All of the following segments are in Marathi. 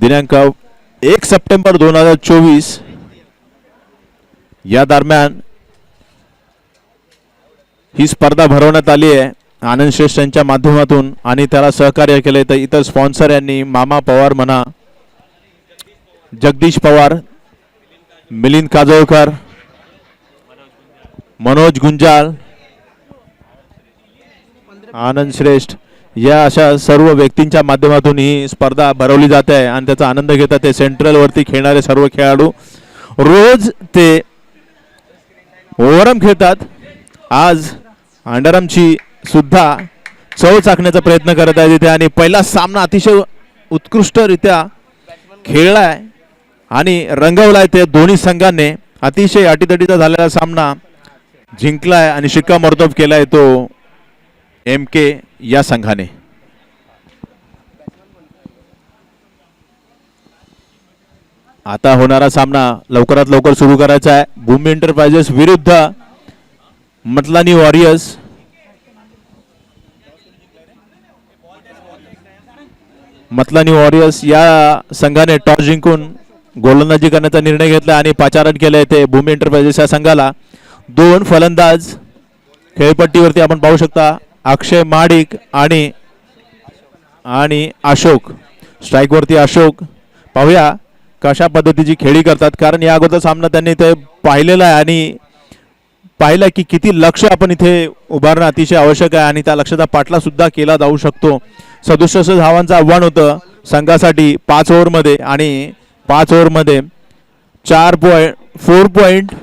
दिनांक 1 सप्टेंबर 2024 या दरम्यान ही स्पर्धा भरवण्यात आली आहे आनंद श्रेष्ठ यांच्या माध्यमातून आणि त्याला सहकार्य केले तर इतर स्पॉन्सर यांनी मामा पवार म्हणा, जगदीश पवार, मिलिंद काजोळकर, मनोज गुंजाळ, आनंद श्रेष्ठ या अशा सर्व व्यक्तींच्या माध्यमातून ही स्पर्धा भरवली जाते आहे आणि त्याचा आनंद घेतात ते सेंट्रल वरती खेळणारे सर्व खेळाडू. रोज ते ओव्हरआर्म खेळतात. आज अंडरआर्मची सुद्धा चव चाकण्याचा प्रयत्न करत आहे तिथे आणि पहिला सामना अतिशय उत्कृष्टरित्या खेळलाय आणि रंगवलाय ते दोन्ही संघांनी. अतिशय अटीतटीचा झालेला सामना जिंकलाय आणि शिक्कामोर्तब केलाय तो MK या संघाने. आता होणारा सामना लवकरात लवकर सुरू करायचा आहे. भूमी एंटरप्राइजेस विरुद्ध मतलानी वॉरियर्स. मतलानी वॉरियर्स या संघाने टॉस जिंकून गोलंदाजी करण्याचा निर्णय घेतला आणि पाचारण केले ते भूमी एंटरप्राइजेस या संघाला. दोन फलंदाज खेळपट्टीवरती आपण पाहू शकता, अक्षय महाडिक आणि अशोक. स्ट्राइक वरती अशोक. पाहूया कशा पद्धतीची खेळी करतात, कारण या अगोदर सामना त्यांनी ते पाहिलेला आहे आणि पाहिलं की किती लक्ष आपण इथे उभारणं अतिशय आवश्यक आहे आणि त्या लक्षाचा पाठला सुद्धा केला जाऊ शकतो. 67 धावांचं आव्हान होतं संघासाठी 5 ओव्हरमध्ये आणि 5 ओव्हरमध्ये 4 पॉईंट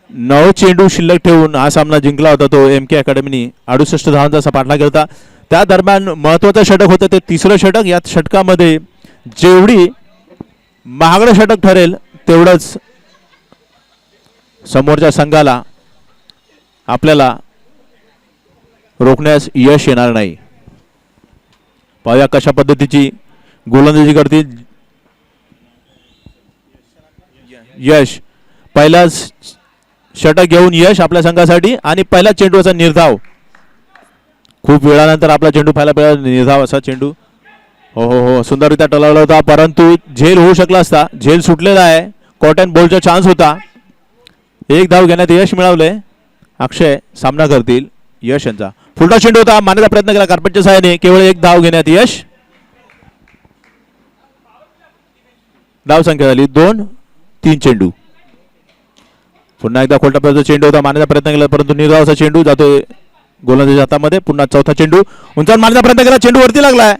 9 चेंडू शिल्लक ठेवून हा सामना जिंकला होता तो MK अकॅडमीनी. 68 धावांचा पाठलाग केला होता. त्या दरम्यान महत्वाचं षटक होतं ते तिसरं षटक. या षटकामध्ये जेवढी महागडं षटक ठरेल तेवढंच समोरच्या संघाला आपल्याला रोखण्यास यश येणार नाही. पाहूया कशा पद्धतीची गोलंदाजी करतील यश. पहिलाच षटक घेऊन यश आपल्या संघासाठी आणि पहिला चेंडूचा निर्धाव. खूप वेळानंतर आपला चेंडू पहिला निर्धाव असा चेंडू. हो हो हो सुंदररित्या टळवला होता, परंतु झेल होऊ शकला असता. झेल सुटलेला आहे. कॉट अँड बॉलचा चान्स होता. एक धाव घेण्यात यश मिळवले. अक्षय सामना करतील यश यांचा. फुलटा चेंडू होता, मारण्याचा प्रयत्न केला कार्पेटच्या सहाय्याने. केवळ एक धाव घेण्यात यश. धाव संख्या झाली 2-3 चेंडू. पुन्हा एकदा खोलटापर्यंत चेंडू होता, मारण्याचा प्रयत्न केला परंतु निर्धावाचा चेंडू जातोय गोलंदाजी हातामध्ये. पुन्हा चौथा चेंडू उंचावून मारण्याचा प्रयत्न केला, चेंडू वरती लागलाय.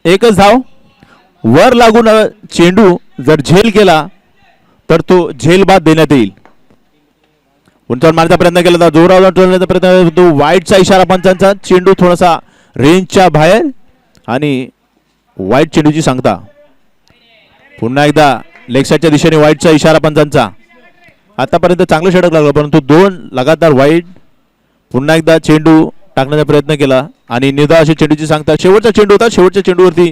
एकच धाव. वर लागून चेंडू जर झेल केला तर तो झेल बाद देण्यात येईल. उंचावून मारण्याचा प्रयत्न केला होता, जोरावर ठेवण्याचा प्रयत्न तो वाईटचा इशारा पंचांचा. चेंडू थोडासा रेंजच्या बाहेर आणि वाईट चेंडूची सांगता. पुन्हा एकदा लेग साईडच्या दिशेने वाईटचा इशारा पंचांचा. आतापर्यंत चांगलं षटक लागलं परंतु 2 लगातार वाईट. पुन्हा एकदा चेंडू टाकण्याचा प्रयत्न केला आणि निर्धाव अशी चेंडूची सांगता. शेवटचा चेंडू होता, शेवटच्या चेंडूवरती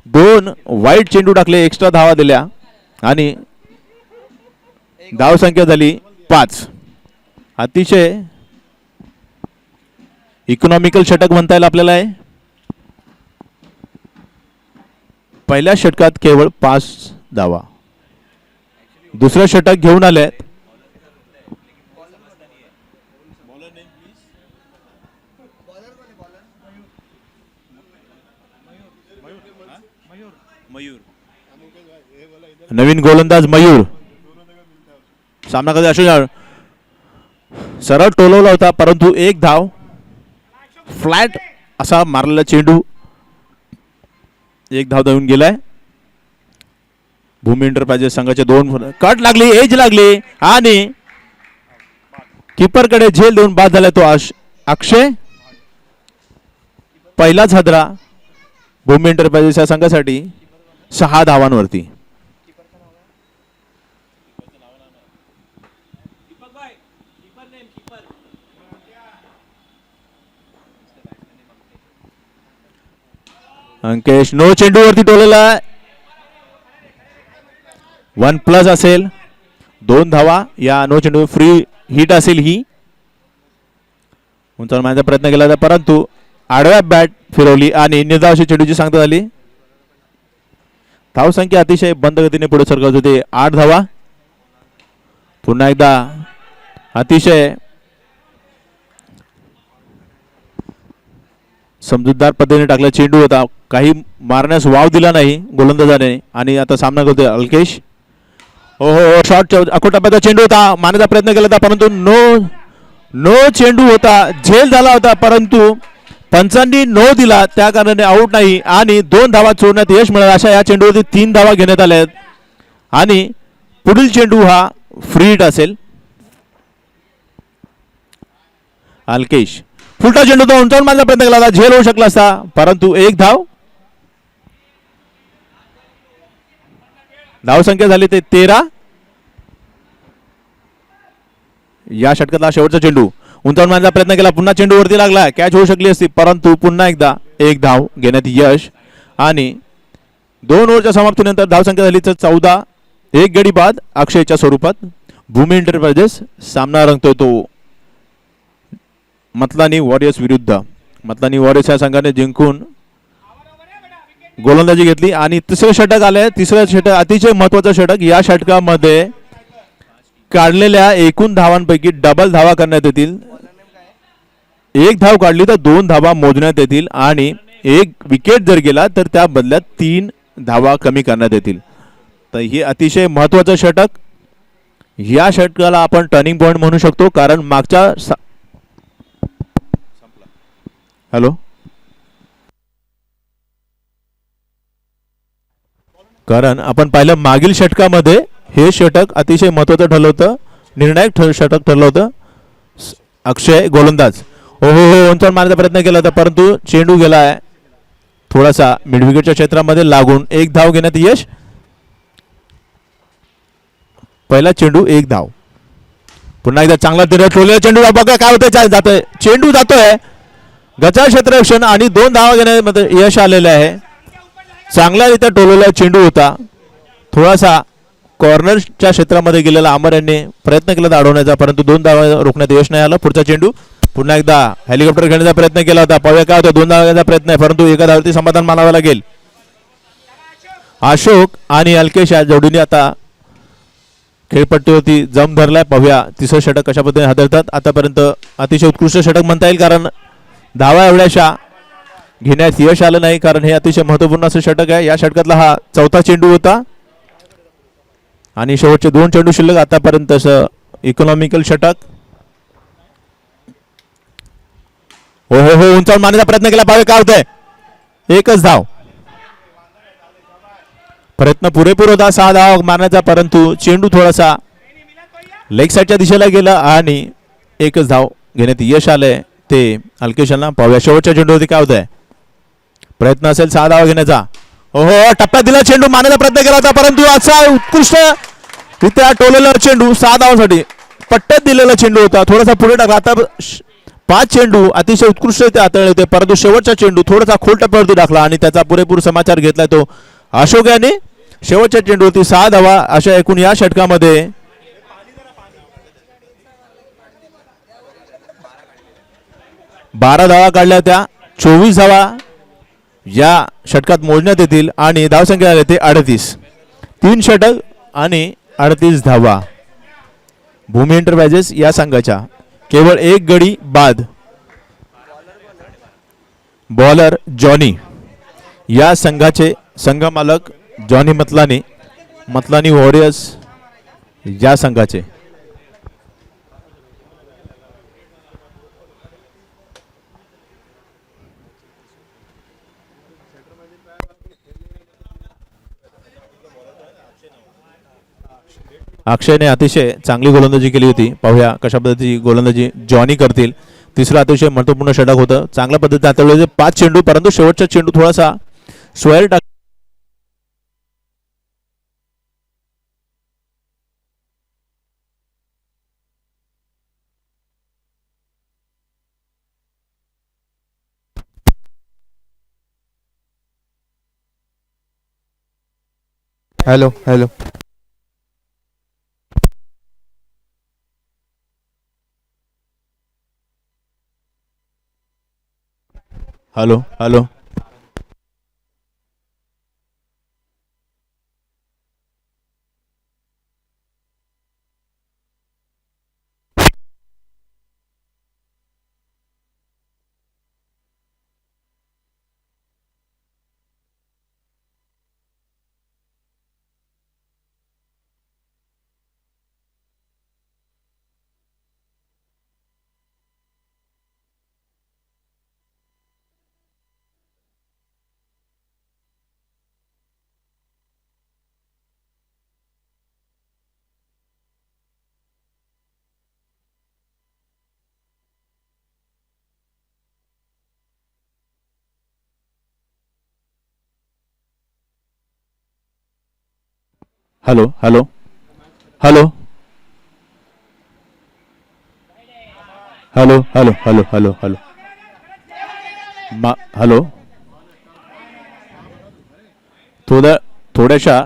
2 वाईट चेंडू टाकले, एक्स्ट्रा धावा दिल्या आणि धाव संख्या झाली 5. अतिशय इकॉनॉमिकल षटक म्हणता येईल आपल्याला. पहिल्या षटकात केवळ 5 धावा. दुसरं षटक घेऊन आले. नवीन गोलंदाज मयूर. सामना कधी अशा सरळ टोलवला होता परंतु एक धाव. फ्लॅट असा मारलेला चेंडू एक धाव देऊन गेलाय. भूमी एंटरप्राइजेस संघाचे 2 कट लागली, एज लागली आणि कीपरकडे झेल देऊन बाद झाला तो अक्षय. पहिलाच हादरा भूमी एंटरप्राइजेस या संघासाठी 6 धावांवरती. अंकेश नो चेंडू वरती टोलेला. 1+ असेल, 2 धावा. या नो चेंडू फ्री हिट असेल ही. उंचावर मारण्याचा प्रयत्न केला होता परंतु आडव्या बॅट फिरवली आणि निर्धावाशी चेंडूची सांगता झाली. धावसंख्या अतिशय बंद गतीने पुढे सरकत होते. 8 धावा. पुन्हा एकदा अतिशय समजूतदार पद्धतीने टाकला चेंडू होता. काही मारण्यास वाव दिला नाही गोलंदाजाने आणि आता सामना करतोय अल्केश. हो शॉट अकोटाप्याचा चेंडू होता. मारण्याचा प्रयत्न केला होता परंतु नो चेंडू होता. झेल झाला होता परंतु पंचांनी नो दिला, त्या कारणाने आऊट नाही आणि 2 धावा चोरण्यात यश मिळालं. अशा या चेंडूवरती 3 धावा घेण्यात आल्या आहेत आणि पुढील चेंडू हा फ्री हिट असेल. अल्केश फुलटा चेंडू तो उंचावून मारण्याचा प्रयत्न केला होता. झेल होऊ शकला असता परंतु 1 धाव. धावसंख्या झाली ते 13. या षटकातला शेवटचा चेंडू उंचावून मारण्याचा प्रयत्न केला. पुन्हा चेंडू वरती लागला. कॅच होऊ शकली असती परंतु पुन्हा एकदा 1 धाव घेण्यात यश आणि 2 ओव्हरच्या समाप्तीनंतर धावसंख्या झाली तर 14. 1 गडी बाद अक्षयच्या स्वरूपात भूमी एंटरप्राइजेस सामना रंगतोय तो मतलानी वॉरियर्स विरुद्ध. मतलानी वॉरियर्स या संघाने जिंकून गोलंदाजी घेतली आणि तिसरं षटक आलंय. तिसरं षटक अतिशय महत्वाचं षटक. या षटकामध्ये काढलेल्या एकूण धावांपैकी डबल धावा करण्यात येतील. 1 धाव काढली तर 2 धावा मोजण्यात येतील आणि 1 विकेट जर गेला तर त्या बदल्यात 3 धावा कमी करण्यात येतील. तर हे अतिशय महत्वाचं षटक. या षटकाला आपण टर्निंग पॉइंट म्हणू शकतो कारण मागच्या हॅलो कारण आपण पाहिलं मागील षटकामध्ये हे षटक अतिशय महत्वाचं ठरलं होतं. निर्णायक षटक ठरलं होतं. अक्षय गोलंदाज हो उंचावर मारण्याचा प्रयत्न केला होता परंतु चेंडू गेलाय थोडासा मिड विकेटच्या क्षेत्रामध्ये लागून. 1 धाव घेण्यात यश. पहिला चेंडू 1 धाव. पुन्हा एकदा चांगला टोलेला चेंडू बघा काय होतंय. जातोय चेंडू जातोय गचा क्षेत्ररक्षण आणि 2 धावा घेण्यामध्ये यश आलेले आहे. चांगल्यारीत्या टोलेला चेंडू होता. थोडासा कॉर्नरच्या क्षेत्रामध्ये गेलेला अमर यांनी प्रयत्न केला अडवण्याचा परंतु 2 धावा रोखण्यात यश नाही आलं. पुढचा चेंडू पुन्हा एकदा हेलिकॉप्टर घेण्याचा प्रयत्न केला होता. पाहूया काय होता. 2 धावा घेण्याचा प्रयत्न आहे परंतु एका धावावरती समाधान मानावं लागेल. अशोक आणि अल्केश या जोडीने आता खेळपट्टीवरती जम धरलाय. पाहूया तिसरं षटक कशा पद्धतीने हाताळतात. आतापर्यंत अतिशय उत्कृष्ट षटक म्हणता येईल कारण धावा एवढ्याशा घेण्यात यश आलं नाही कारण हे अतिशय महत्वपूर्ण असं षटक आहे. या षटकातला हा 4था चेंडू होता आणि शेवटचे 2 चेंडू शिल्लक. आतापर्यंत इकॉनॉमिकल षटक. हो उंचावर मारण्याचा प्रयत्न केला. पाहूया काय होतंय. 1च धाव. प्रयत्न पुरेपूर होता 6 धाव मारण्याचा परंतु चेंडू थोडासा लेग साईडच्या दिशेला गेला आणि 1च धाव घेण्यात यश आलंय ते अल्केशला. पाहूया शेवटच्या चेंडूवरती काय होतंय. प्रयत्न असेल 6 धावा घेण्याचा. हो टप्प्यात दिला चेंडू मारण्याचा प्रयत्न केला होता परंतु असा उत्कृष्ट रित्या टोलेला चेंडू 6 धावांसाठी पट्ट्यात दिलेला चेंडू होता. थोडासा पुढे टाकला. आता 5 चेंडू अतिशय उत्कृष्टरित्या हाताळले होते परंतु शेवटचा चेंडू थोडासा खोल टप्प्यावरती टाकला आणि त्याचा पुरेपूर समाचार घेतलाय तो अशोक याने. शेवटच्या चेंडूवरती 6 धावा अशा एकूण या षटकामध्ये 12 धावा काढल्या होत्या. 24 धावा या षटकात मोजण्यात येतील आणि धावसंख्या झाली ते 38. 3 षटक आणि 38 धावा. भूमी एंटरप्राइजेस या संघाच्या केवळ 1 गडी बाद. Bowler Johnny. या संघाचे संघ मालक जॉनी मतलानी वॉरियर्स या संघाचे. अक्षयने अतिशय चांगली गोलंदाजी केली होती. पाहूया कशा पद्धतीची गोलंदाजी जॉनी करतील. तिसरा अतिशय महत्वपूर्ण षटक होतं. चांगल्या पद्धतीने हाताळले 5 चेंडू परंतु शेवटचा चेंडू थोडासा स्क्वेअर टाक. Hello hello hello hello hello hello hello hello hello hello hello hello थोड्याशा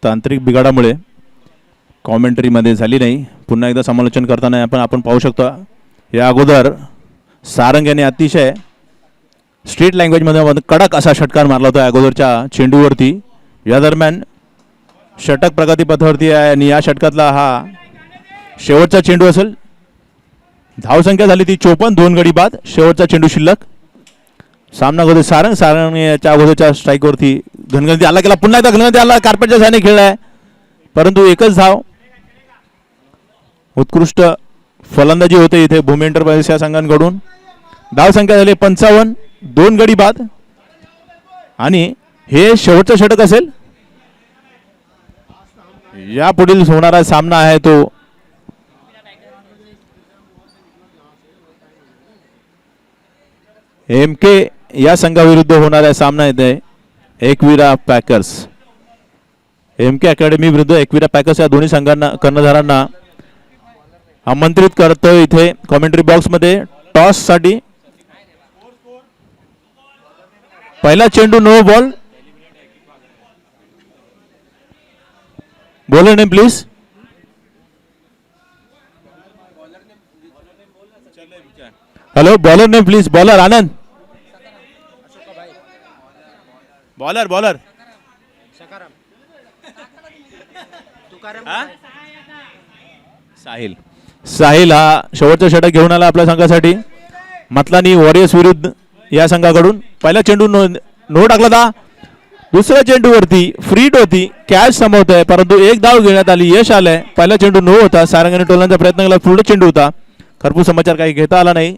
तांत्रिक बिघाडामुळे कॉमेंटरीमध्ये झाली नाही. पुन्हा एकदा समालोचन करताना आपण पाहू शकतो या अगोदर सारंग यांनी अतिशय स्ट्रीट लँग्वेजमध्ये कडक असा षटकार मारला होता अगोदरच्या चेंडूवरती. या दरम्यान षटक प्रगतीपथावरती आहे आणि या षटकातला हा शेवटचा चेंडू असेल. धावसंख्या झाली ती 54, 2 गडी बाद. शेवटचा चेंडू शिल्लक. सामना अगोदर सारंग याच्या अगोदरच्या स्ट्राईकवरती घनगंती आला केला. पुन्हा एकदा घनगंती आला. कार्पेटच्या साहाय्याने खेळलाय परंतु एकच धाव. उत्कृष्ट फलंदाजी होते इथे भूमी एंटरप्राइजेस या संघांकडून. धावसंख्या झाली 55, 2 गडी बाद आणि हे शेवटचं षटक असेल. या पुढील होणारा सामना आहे तो एमके या संघाविरुद्ध होणारा सामना येते एकविरा पॅकर्स. एमके अकॅडमी विरुद्ध एकविरा पॅकर्स या दोन्ही संघांना कर्णधारांना आमंत्रित करतो इथे कॉमेंट्री बॉक्स मध्ये टॉस साठी. पहिला चेंडू no ball. Bowler name please. Hello bowler name please. Bowler Anand. Bowler Sahil हा शेवटचा षटक घेऊन आला आपल्या संघासाठी. मतलानी वॉरियर्स विरुद्ध या संघाकडून. पहिला चेंडू नो टाकला था. दुसऱ्या चेंडूवरती फ्रीट होती. कॅच समोर आहे परंतु एक धाव घेण्यात आली. यश आलंय. पहिला चेंडू नो होता. सारंगाने टोलण्याचा प्रयत्न केला. पुढे चेंडू होता. खरपूस समाचार काही घेता आला नाही.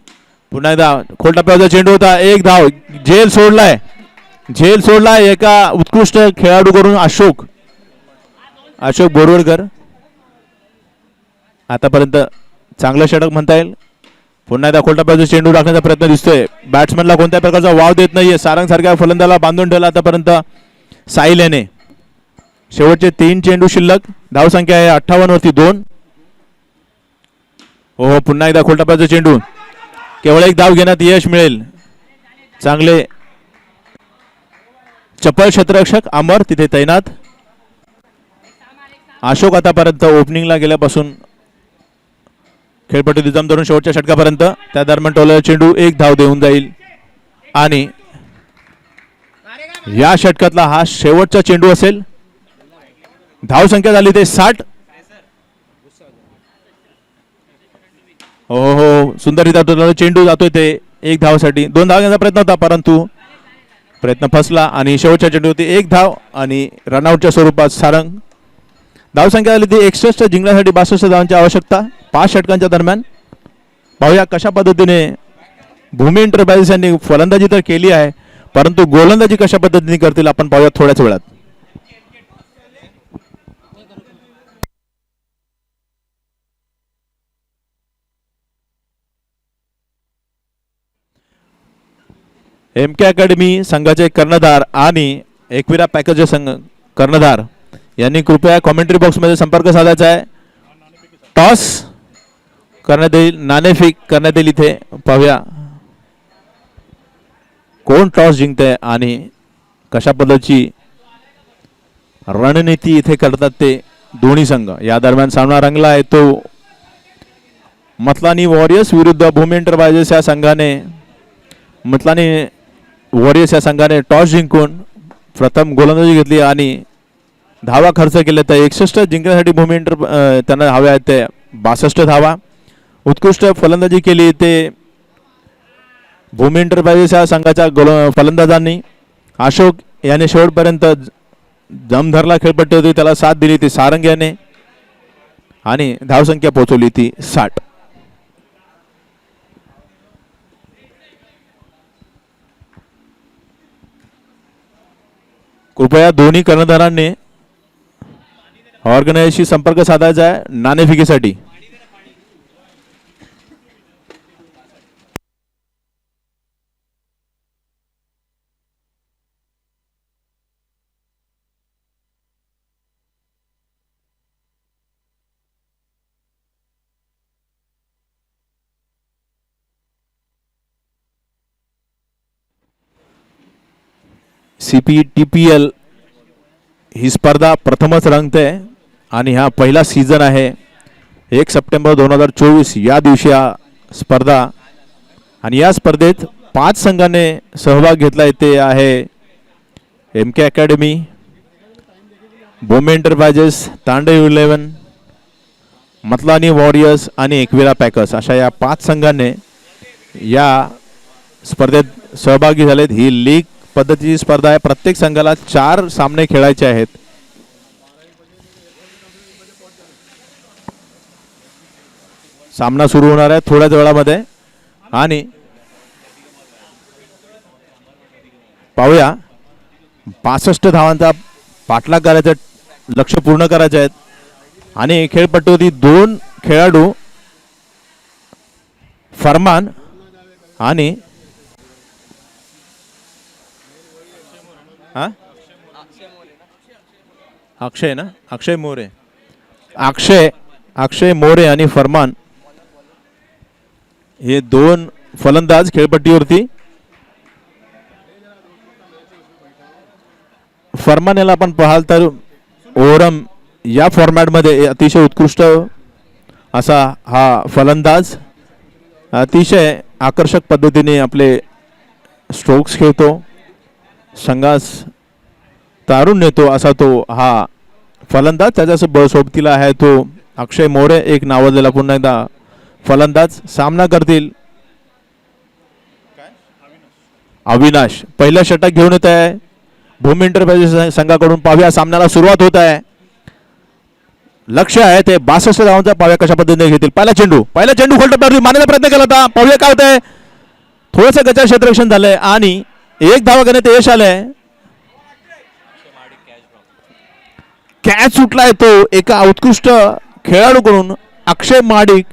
पुन्हा एकदा खोलटप्प्याचा चेंडू होता. एक धाव. झेल सोडलाय एका उत्कृष्ट खेळाडूकडून अशोक बोरवडकर. आतापर्यंत चांगलं षटक म्हणता येईल. पुन्हा एकदा खोलटप्प्याचा चेंडू टाकण्याचा प्रयत्न दिसतोय. बॅट्समॅनला कोणत्या प्रकारचा वाव देत नाहीये. सारंग सारख्या फलंदाला बांधून ठेवला आतापर्यंत साहिल याने. शेवटचे 3 चेंडू शिल्लक. धावसंख्या आहे 58 वरती 2. हो पुन्हा एकदा खोलटप्प्याचा चेंडू. केवळ एक धाव घेण्यात यश मिळेल. चांगले चपळ क्षेत्ररक्षक अमर तिथे तैनात. अशोक आतापर्यंत ओपनिंगला गेल्यापासून खेळपट्टी निजाम धरून शेवटच्या षटकापर्यंत. त्या दरम्यान टोललेला चेंडू एक धाव देऊन जाईल आणि या षटकातला हा शेवटचा चेंडू असेल. धावसंख्या झाली ते 60. हो सुंदररित्या चेंडू जातोय ते एक धावसाठी. 2 धाव घेण्याचा प्रयत्न होता परंतु प्रयत्न फसला आणि शेवटच्या चेंडूवरती एक धाव आणि रनआउटच्या स्वरूपात सारंग. धावसंख्या झाली ती 61. जिंकण्यासाठी 62 धावांची आवश्यकता 5 षटकांच्या दरम्यान. पाहूया कशा पद्धतीने भूमी एंटरप्राइजेस यांनी फलंदाजी तर केली आहे परंतु गोलंदाजी कशा पद्धतीने करतील आपण पाहूया थोड्याच वेळात. एमके अकॅडमी संघाचे कर्णधार आणि एकविरा पॅकेजचे संघ कर्णधार यांनी कृपया कॉमेंट्री बॉक्समध्ये संपर्क साधायचा आहे. टॉस करण्यात येईल. नाणेफेक करण्यात येईल. इथे पाहूया कोण टॉस जिंकतंय आणि कशा पद्धतीची रणनीती इथे करतात ते दोन्ही संघ. या दरम्यान सामना रंगला आहे तो मतलानी वॉरियर्स विरुद्ध भूमी एंटरप्राइजेस या संघाने मतलानी वॉरियर्स या संघाने टॉस जिंकून प्रथम गोलंदाजी घेतली आणि धावा खर्च केले. तर 61 जिंकण्यासाठी भूमी त्यांना हवे आहेत ते 62 धावा. उत्कृष्ट फलंदाजी केली ते भूमी एंटरप्राइजेस या संघाच्या फलंदाजांनी. अशोक याने शेवटपर्यंत दम धरला खेळपट्टी होती, त्याला साथ दिली ती सारंग याने आणि धावसंख्या पोहोचवली ती 60. कृपया दोन्ही कर्णधारांनी ऑर्गनायझरशी संपर्क साधायचा आहे नाणेफेकीसाठी. CPTPL ही स्पर्धा प्रथमच रंगते आणि हा पहिला सीझन आहे. 1 सप्टेंबर 2024 या दिवशी हा स्पर्धा आणि या स्पर्धेत 5 संघाने सहभाग घेतलाय. ते आहे MK अकॅडमी, भूमी एंटरप्राइजेस, तांडे 11, मतलानी वॉरियर्स आणि एकविरा पॅकर्स अशा या 5 संघांनी या स्पर्धेत सहभागी झालेत. ही लीग पद्धतीची स्पर्धा आहे. प्रत्येक संघाला 4 सामने खेळायचे आहेत. सामना सुरू होणार आहे थोड्याच वेळामध्ये आणि पाहूया 65 धावांचा पाठलाग करायचा, लक्ष्य पूर्ण करायचे आहेत आणि खेळपट्टीवरती 2 खेळाडू फरमान आणि अक्षय ना, अक्षय मोरे, अक्षय मोरे आणि फरमान हे 2 फलंदाज खेळपट्टीवरती. फरमान याला आपण पाहाल तर ओरम या फॉर्मॅटमध्ये अतिशय उत्कृष्ट असा हा फलंदाज अतिशय आकर्षक पद्धतीने आपले स्ट्रोक्स खेळतो, संघास तारून नेतो असा तो हा फलंदाज. त्याच्या सोबतीला आहे तो अक्षय मोरे, एक नावाजलेला पुन्हा एकदा फलंदाज. सामना करतील अविनाश. पहिला षटक घेऊन येत आहे भूमी एंटरप्राइजेस संघाकडून. पाहूया सामन्याला सुरुवात होत आहे. लक्ष्य आहे ते 62 धावांचा. पाहूया कशा पद्धतीने घेतील. पहिला चेंडू खोलटप्प्यावरती मारण्याचा प्रयत्न केला होता. पाहूया काय होतंय. थोडंसं गचाळ क्षेत्ररक्षण झालंय आणि 1 धावा घेण्यात यश आलंय. कॅच सुटलाय तो एका उत्कृष्ट खेळाडूकडून, अक्षय महाडिक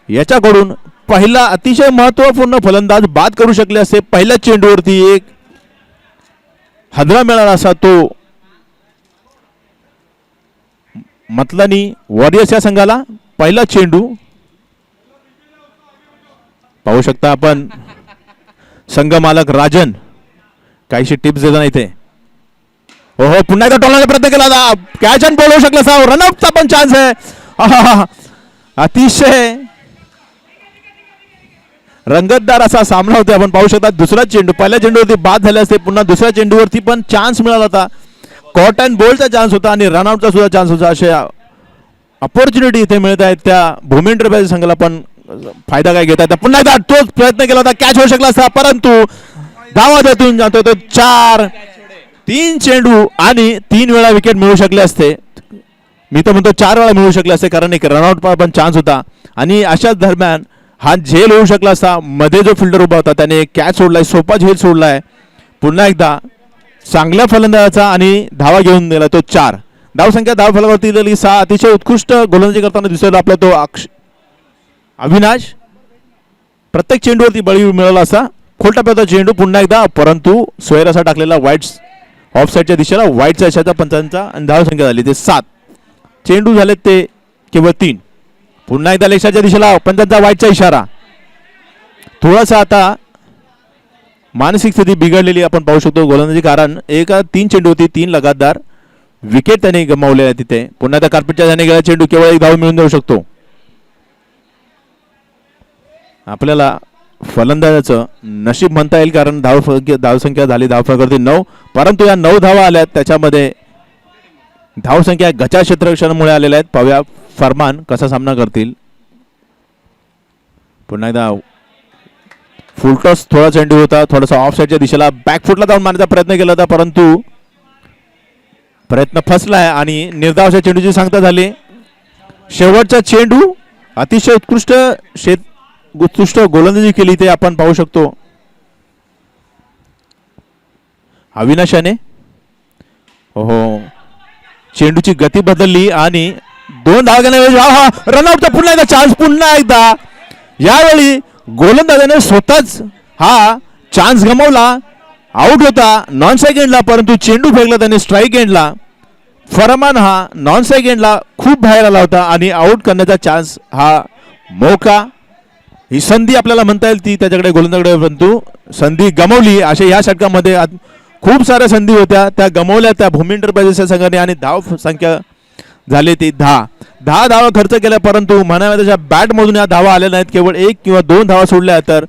याच्याकडून. पहिला अतिशय महत्वपूर्ण फलंदाज बाद करू शकले असते. पहिल्या चेंडूवरती एक हादरा मिळाला असा तो मतलानी वॉरियर्स या संघाला. पहिला चेंडू पाहू शकता आपण. संघ मालक राजन काहीशी टिप्स देताना इथे. हो पुन्हा एकदा टोलण्याचा प्रयत्न केला होता. कॅच अँड बॉल होऊ शकला असा. रनआउटचा पण चान्स आहे. अतिशय रंगतदार असा सामना होता. आपण पाहू शकता दुसरा चेंडू, पहिल्या चेंडूवरती बाद झाले असते, पुन्हा दुसऱ्या चेंडूवरती पण चान्स मिळाला होता. कॉट अँड बॉलचा चान्स होता आणि रनआउटचा सुद्धा चान्स होता. अशा अपॉर्च्युनिटी इथे मिळत आहेत. त्या भूमी एंटरप्राइजेस संघाला पण फायदा काय घेता येतात. पुन्हा एकदा तोच प्रयत्न केला होता. कॅच होऊ शकला असता परंतु धावा देतून जातो तो 4. 3 चेंडू आणि 3 वेळा विकेट मिळू शकले असते. मी तर म्हणतो 4 वेळा मिळू शकले असते कारण एक रनआउट पण चान्स होता आणि अशाच दरम्यान हा झेल होऊ शकला असता. मध्ये जो फिल्डर उभा होता त्याने एक कॅच सोडलाय, सोपा झेल सोडलाय. पुन्हा एकदा चांगल्या फलंदाजाचा आणि धावा घेऊन दिला तो 4. धावसंख्या धाव फलकावरती दिली 6. अतिशय उत्कृष्ट गोलंदाजी करताना दिसतो आपला तो अविनाश. प्रत्येक चेंडूवरती बळी मिळाला असा. खोलटप्प्याचा चेंडू पुन्हा एकदा परंतु सोयर असा टाकलेला वाईट ऑफ साईडच्या दिशेला. वाईटचा यशाचा पंचांचा आणि धावसंख्या झाली ते 7. चेंडू झाले ते केवळ 3. पुन्हा एकदा लेशाच्या दिशेला पंचांचा वाईटचा इशारा. थोडासा आता मानसिक स्थिती बिघडलेली आपण पाहू शकतो गोलंदाजी, कारण 3 चेंडू होती, 3 लगातार विकेट त्याने गमावले आहे तिथे. पुन्हा त्या कार्पेटच्या त्याने गेला चेंडू केवळ 1 धाव मिळून जाऊ शकतो. आपल्याला फलंदाजाचं नशीब म्हणता येईल, कारण धावसंख्या झाली धावफलकावरती 9, परंतु या 9 धावा आल्यात त्याच्यामध्ये धावसंख्या गचा क्षेत्ररक्षणामुळे आलेल्या आहेत. पाहूया फरमान कसा सामना करतील. पुन्हा एकदा फुलटॉस थोडा चेंडू होता, थोडासा ऑफ साईडच्या दिशेला बॅकफुटला जाऊन मारण्याचा प्रयत्न केला होता, परंतु प्रयत्न फसलाय आणि निर्धावाच्या चेंडूची सांगता झाली. शेवटचा चेंडू अतिशय उत्कृष्ट गोलंदाजी केली ते आपण पाहू शकतो अविनाशाने. हो, चेंडूची गती बदलली आणि 2 धावा घेण्याऐवजी रनआउटचा पुन्हा एकदा चान्स. पुन्हा एकदा यावेळी गोलंदाजाने स्वतःच हा चान्स गमावला. आउट होता नॉन स्ट्राईक एंडला, परंतु चेंडू फेकला त्याने स्ट्राईक एंडला. फरमान हा नॉन स्ट्राईक एंडला खूप बाहेर आला होता आणि आउट करण्याचा चान्स हा मौका, ही संधी आपल्याला म्हणता येईल ती त्याच्याकडे गोलंदाजाकडे, परंतु संधी गमावली. अशा या षटकामध्ये खूप साऱ्या संधी होत्या त्या गमावल्या त्या भूमी एंटरप्राइजेसच्या संघाने आणि धाव संख्या झाली ती 10 धावा खर्च केल्या, परंतु म्हणाव्या त्याच्या बॅटमधून या धावा आल्या नाहीत. केवळ 1 किंवा 2 धावा सोडल्या, तर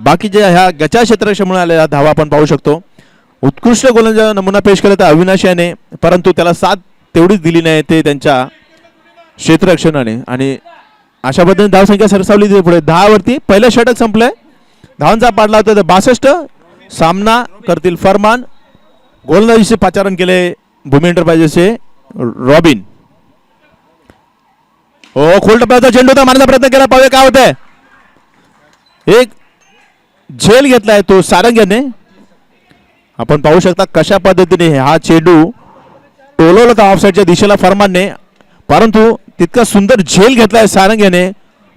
बाकीच्या ह्या गचा क्षेत्ररक्षणामुळे आलेल्या धावा आपण पाहू शकतो. उत्कृष्ट गोलंदाज नमुना पेश केला तर अविनाश याने, परंतु त्याला साथ तेवढीच दिली नाही ते त्यांच्या क्षेत्ररक्षणाने आणि अशा पद्धतीने धावसंख्या सरसावली पुढे 10 वरती. पहिलं षटक संपलंय, धावांचा पाडला होता 62. सामना करतील फरमान. गोलंदाजीचे पाचारण केले भूमी एंटरप्राइजेसचे रॉबिन. हो, खोलटप्प्याचा चेंडू होता, मारण्याचा प्रयत्न केला. पाहूया काय होतंय. एक झेल घेतलाय तो सारंग याने. आपण पाहू शकता कशा पद्धतीने हा चेंडू टोलवला होता ऑफसाईडच्या दिशेला फरमानने, परंतु तितका सुंदर झेल घेतलाय सारंग याने.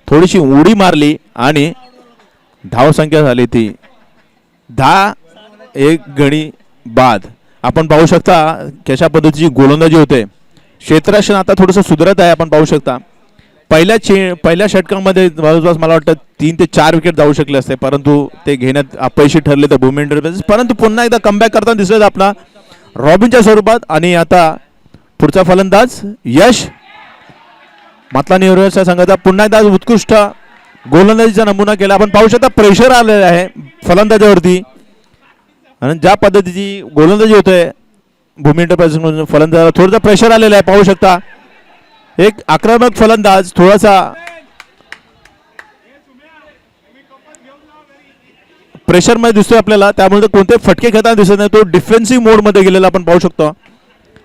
थोडीशी उडी मारली आणि धावसंख्या झाली ती 10. 1 गडी बाद. आपण पाहू शकता कशा पद्धतीची गोलंदाजी होते. क्षेत्ररक्षण आता थोडंसं सुधारत आहे. आपण पाहू शकता पहिल्या षटकामध्ये जवळपास मला वाटतं 3 ते 4 विकेट जाऊ शकले असते, परंतु ते घेण्यात अपयशी ठरले तर भूमी एंटरप्राइजेस. परंतु पुन्हा एकदा कमबॅक करताना दिसत आपला रॉबिनच्या स्वरूपात. आणि आता पुढचा फलंदाज यश मतलानी युनिव्हर्सिटी संघाचा पुन्हा एकदा उत्कृष्ट गोलंदाजीचा नमुना केला. आपण पाहू शकता प्रेशर आलेला आहे फलंदाजावरती आणि ज्या पद्धतीची गोलंदाजी होते भूमी एंटरप्राइजेस मधून फलंदाजाला थोडासा प्रेशर आलेला आहे. पाहू शकता एक आक्रमक फलंदाज थोडासा प्रेशर मध्ये दिसतोय आपल्याला, त्यामुळे कोणते फटके खेळताना दिसत नाही. तो डिफेन्सिव्ह मोड मध्ये गेलेला आपण पाहू शकतो.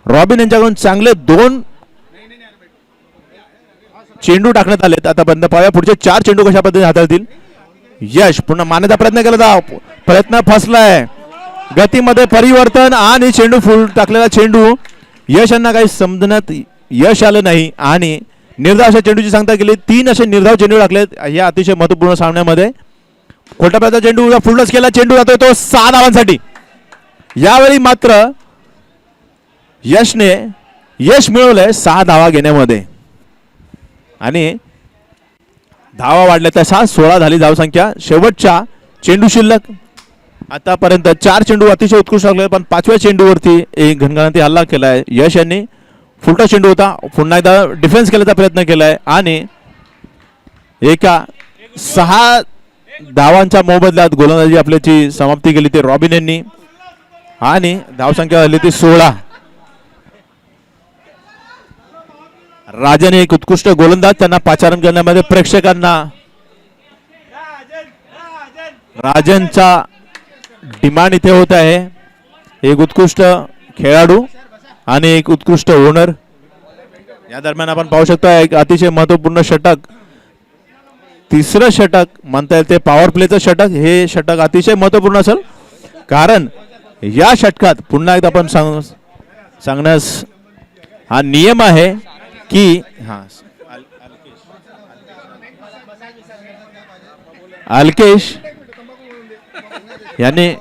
रॉबिन यांच्याकडून चांगले 2 चेंडू टाकण्यात आलेत. आता बंद पाहूया पुढचे 4 चेंडू कशा पद्धतीने हाताळतील. यश पुन्हा मारण्याचा प्रयत्न केला, प्रयत्न फसलाय. गतीमध्ये परिवर्तन आणि चेंडू फुल टाकलेला चेंडू यश यांना काही समजण्यात यश आलं नाही आणि निर्धाव अशा चेंडूची सांगता केली. 3 असे निर्धाव चेंडू टाकलेत या अतिशय महत्वपूर्ण सामन्यामध्ये. खोटाप्याचा चेंडू फुलटॉस केला, चेंडू जातोय तो 6 धावांसाठी. यावेळी मात्र यशने यश मिळवलंय 6 धावा घेण्यामध्ये आणि धावा वाढल्या तशा 16 झाली धावसंख्या. शेवटच्या चेंडू शिल्लक आतापर्यंत 4 चेंडू अतिशय उत्कृष्ट लागले, पण 5व्या चेंडूवरती एक घनघणाटी हल्ला केलाय यश यांनी. फुलटा चेंडू होता, पुन्हा एकदा डिफेन्स केल्याचा प्रयत्न केलाय आणि एका 6 धावांच्या मोबदल्यात गोलंदाजी आपल्याची समाप्ती केली ती रॉबिन यांनी आणि धावसंख्या झाली ती 16. राजन एक उत्कृष्ट गोलंदाज, त्यांना पाचारण करण्यामध्ये प्रेक्षकांना राजनचा डिमांड इथे होत आहे. एक उत्कृष्ट खेळाडू आणि एक उत्कृष्ट ओनर. या दरम्यान आपण पाहू शकता एक अतिशय महत्वपूर्ण षटक, 3रं षटक म्हणता येईल ते पॉवर प्लेचं षटक. हे षटक अतिशय महत्वपूर्ण असेल कारण या षटकात पुन्हा एकदा आपण सांगण्यास हा नियम आहे की अल्केश याने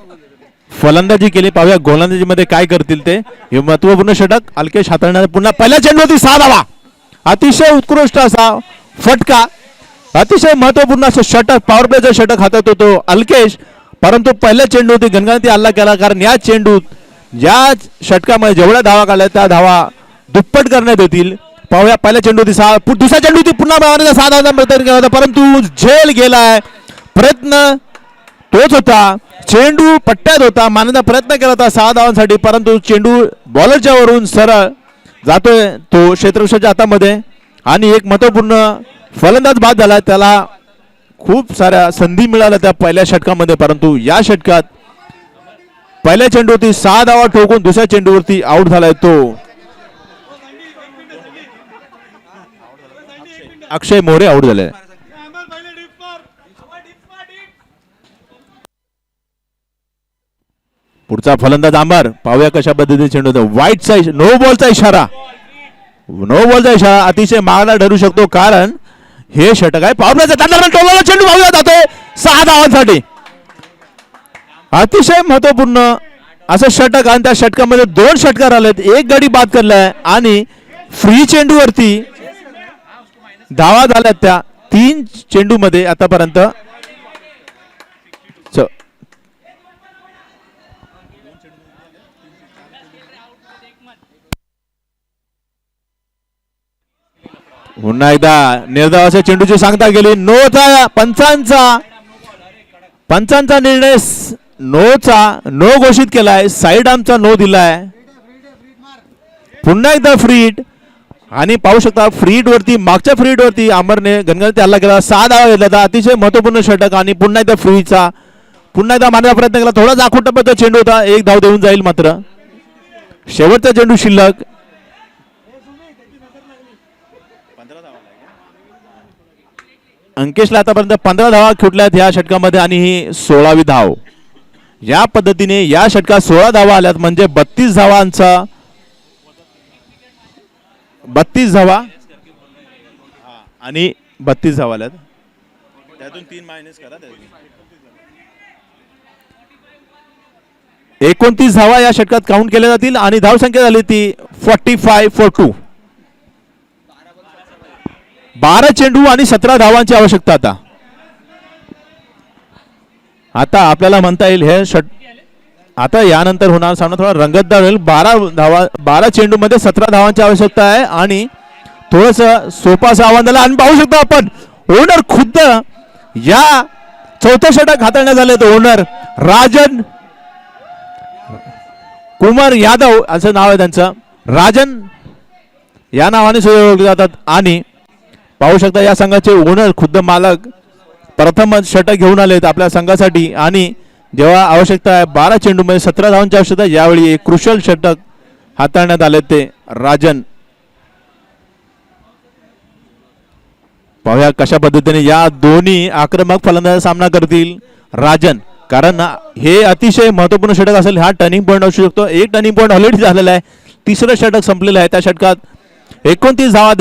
फलंदाजी केली. पाहूया गोलंदाजीमध्ये काय करतील ते. हे महत्वपूर्ण षटक अल्केश हाताळणार. पुन्हा पहिल्या चेंडूवरती 6 धावा, अतिशय उत्कृष्ट असा फटका, अतिशय महत्वपूर्ण असं षटक पॉवर प्लेचं षटक हाताळतो तो अल्केश. परंतु पहिल्या चेंडूवरती घनघणाटी हल्ला केला कारण या चेंडूत ज्या षटकामध्ये जेवढ्या धावा काढल्या त्या धावा दुप्पट करण्यात येतील. पाहूया पहिल्या चेंडूवरती 6, दुसऱ्या चेंडूवरती पुन्हा 6 धावांचा प्रयत्न केला होता, परंतु झेल गेलाय प्रयत्न तोच होता, चेंडू पट्ट्यात होता, मारण्याचा प्रयत्न केला होता 6 धावांसाठी, परंतु चेंडू बॉलरच्या वरून सरळ जातोय तो क्षेत्ररक्षकाच्या हातामध्ये आणि एक महत्वपूर्ण फलंदाज बाद झाला. त्याला खूप साऱ्या संधी मिळाल्या त्या पहिल्या षटकामध्ये, परंतु या षटकात पहिल्या चेंडूवरती 6 धावा ठोकून दुसऱ्या चेंडूवरती आउट झालाय तो अक्षय मोरे आउट झाले. पुढचा फलंदाज आंबार, पाहूया कशा पद्धतीने चेंडू होतो. वाईटचा नो बॉलचा इशारा, नो बॉलचा इशारा अतिशय महागडा ठरू शकतो, कारण हे षटक आहे. पावण्याचा चेंडू पाहूया जातोय 6 धावांसाठी. अतिशय महत्वपूर्ण असं षटक आणि त्या षटकामध्ये 2 षटकार आलेत, एक गडी बाद करलाय आणि फ्री चेंडूवरती धावा झाल्यात त्या 3 चेंडूमध्ये आतापर्यंत. पुन्हा एकदा निर्धावाच्या चेंडूची सांगता गेली. नोचा पंचांचा निर्णय नो घोषित केलाय, साईड आर्मचा नो दिलाय. पुन्हा एकदा फ्रीड आणि पाहू शकता फ्रीड वरती, मागच्या फ्रीड वरती आंबरने गणगणित हल्ला केला, 6 धावा घेतला. अतिशय महत्वपूर्ण षटक आणि पुन्हा एकदा फ्रीचा पुन्हा एकदा मारण्याचा प्रयत्न केला. थोडा जाखूट टप्प्याचा चेंडू होता, 1 धाव देऊन जाईल. मात्र शेवटचा चेंडू शिल्लक. अंकेशला आतापर्यंत 15 धावा खेटल्यात या षटकामध्ये आणि ही 16वी धाव. या पद्धतीने या षटकात 16 धावा आल्यात, म्हणजे 32 धावांचा 32 धावा आणि 32 धावा आल्यात. त्यातून 3 मायनस करा, 29 धावा या षटकात काउंट केल्या जातील आणि धावसंख्या झाली ती 45-2. 12 चेंडू आणि 17 धावांची आवश्यकता. आता आपल्याला म्हणता येईल हे आता यानंतर होणार सामना थोडा रंगतदार होईल. 12 चेंडू मध्ये 17 धावांची आवश्यकता आहे आणि थोडस सोपा असं आव्हान झालं. आणि पाहू शकतो आपण ओनर खुद्द या चौथं षटक हाताळण्यात आले. तो ओनर राजन कुमार यादव असं नाव आहे त्यांचं, राजन या नावाने सुद्धा ओळखले जातात. आणि पाहू शकता या संघाचे ओनर खुद्द मालक प्रथम षटक घेऊन आलेत आपल्या संघासाठी. आणि जेव्हा आवश्यकता आहे 12 चेंडू मध्ये 17 धावांची आवश्यकता, यावेळी एक क्रुशल षटक हाताळण्यात आले ते राजन. पाहूया कशा पद्धतीने या दोन्ही आक्रमक फलंदाज सामना करतील. राजन, कारण हे अतिशय महत्वपूर्ण षटक असेल, हा टर्निंग पॉईंट असू शकतो. एक टर्निंग पॉईंट ऑलरेडी झालेला आहे, 3रं षटक संपलेलं आहे. त्या षटकात 29 धावा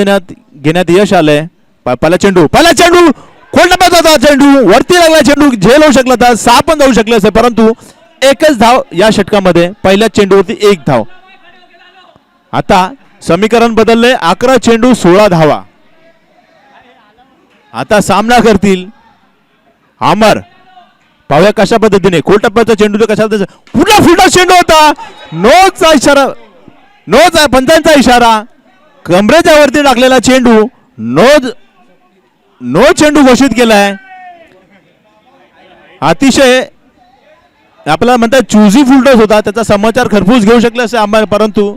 घेण्यात यश आलंय. पहिला चेंडू खोलटप्प्यात होता, चेंडू वरती लागला, चेंडू झेल होऊ शकला होता, 6 पण जाऊ शकले असते, परंतु एकच धाव या षटकामध्ये. पहिल्या चेंडूवरती 1 धाव. आता समीकरण बदलले, 11 चेंडू 16 धावा. आता सामना करतील अमर. पाहूया कशा पद्धतीने खोलटप्प्याचा चेंडू कशा पुन्हा फुटा चेंडू होता. नोचा इशारा, नोचा पंचांचा इशारा, कमरेच्या वरती टाकलेला चेंडू, नो चेंडू घोषित केलाय. अतिशय आपल्याला म्हणतात चुजी फुलटॉस होता, त्याचा समाचार खरपूस घेऊ शकले असे आम्हाला, परंतु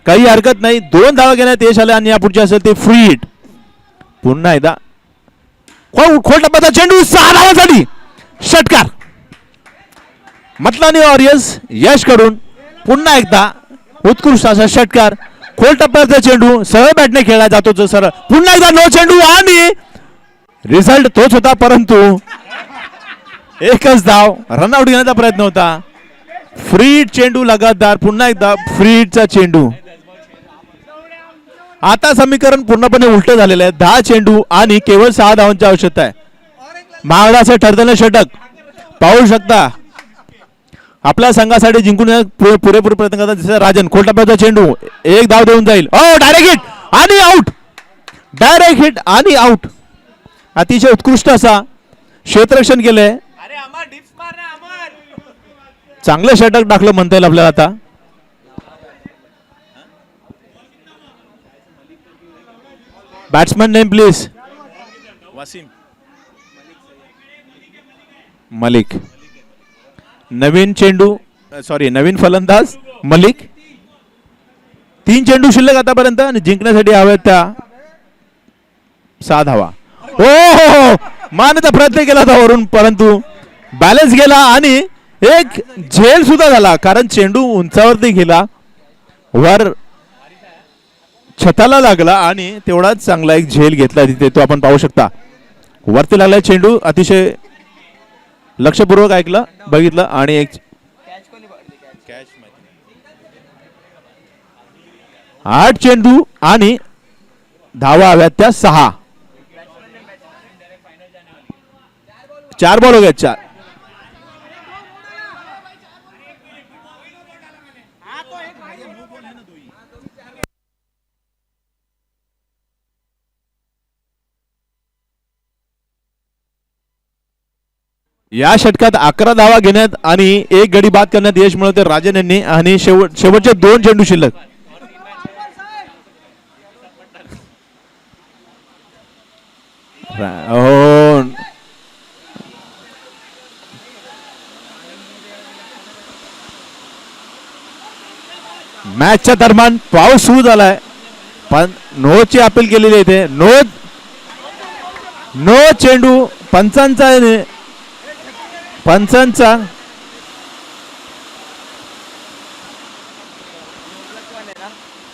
काही हरकत नाही. 2 धावा घेण्यात यश आले आणि यापुढचे असेल ते फ्री हिट. पुन्हा एकदा खोलटप्प्याचा चेंडू 6 धावांसाठी षटकार. मतलानी वॉरियर्स यश कडून पुन्हा एकदा उत्कृष्ट असा षटकार. खोलटप्प्याचा चेंडू सरळ बॅटने खेळला जातो, सरळ पुन्हा एकदा नो चेंडू आणि रिझल्ट तोच होता, परंतु एकच धाव. रनआउट घेण्याचा प्रयत्न होता. फ्री चेंडू लगातार, पुन्हा एकदा फ्रीचा चेंडू. आता समीकरण पूर्णपणे उलट झालेलं आहे. 10 चेंडू आणि केवळ 6 धावांची आवश्यकता आहे. महागडा असं ठरलेलं षटक पाहू शकता. आपल्या संघासाठी जिंकून पुरेपूर प्रयत्न करतात जसं राजन. खोलटप्प्याचा चेंडू 1 धाव देऊन जाईल. डायरेक्ट हिट आणि आउट, डायरेक्ट हिट आणि आउट. अतिशय उत्कृष्ट असा क्षेत्ररक्षण केलंय. चांगलं षटक टाकलं म्हणता येईल आपल्याला. आता batsman name please. Wasim Malik. नवीन चेंडू सॉरी नवीन फलंदाज मलिक. 3 चेंडू शिल्लक आतापर्यंत आणि जिंकण्यासाठी हव्यात त्या 6 धावा. हो मारण्याचा प्रयत्न केला होता वरून परंतु बॅलन्स गेला आणि एक झेल सुद्धा झाला कारण चेंडू उंचावरती गेला वर छताला लागला आणि तेवढाच चांगला एक झेल घेतला तिथे तो आपण पाहू शकता. वरती लागला चेंडू अतिशय लक्षपूर्वक ऐकलं बघितलं आणि एक 8 चेंडू आणि धावा हव्यात त्या 6. 4 बॉल हो गए 4. या षटकात 11 धावा घेण्यात आणि एक गडी बाद करण्यात यश मिळवते राजन यांनी आणि शेवटचे 2 चेंडू शिल्लक. मॅचच्या दरम्यान पाऊस सुरू झालाय पण नो ची अपील केलेली आहे इथे. नो चेंडू पंचांचा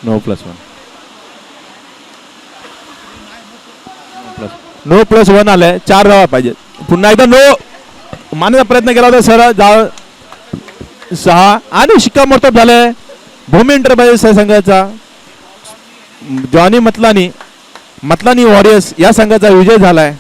नो प्लस 1 आलाय. 4 धावा पाहिजे. पुन्हा एकदा नो मारण्याचा प्रयत्न केला होता सर 6 आणि शिक्कामोर्तब झालंय भूमी एंटरप्राइजेस संघाचा. जॉनी मतलानी वॉरियर्स या संघाचा विजय झालाय.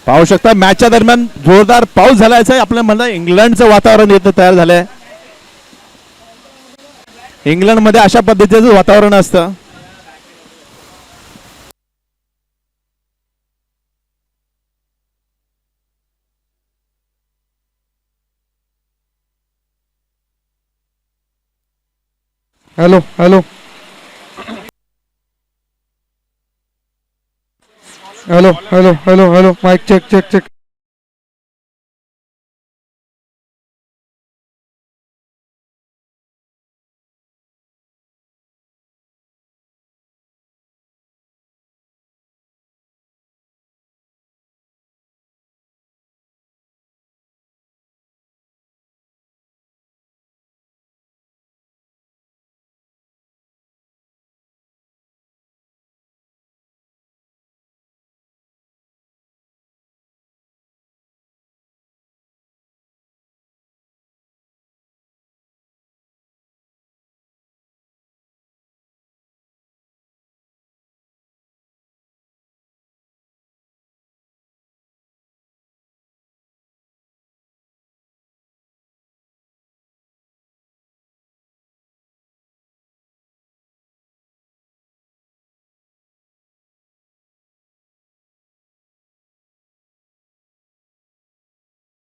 पाहू शकता मॅचच्या दरम्यान जोरदार पाऊस झालाय. आपल्या मला इंग्लंडचं वातावरण येतं तयार झालंय. इंग्लंड मध्ये अशा पद्धतीचं वातावरण असतं. Hello hello hello hello hello hello mic check check check.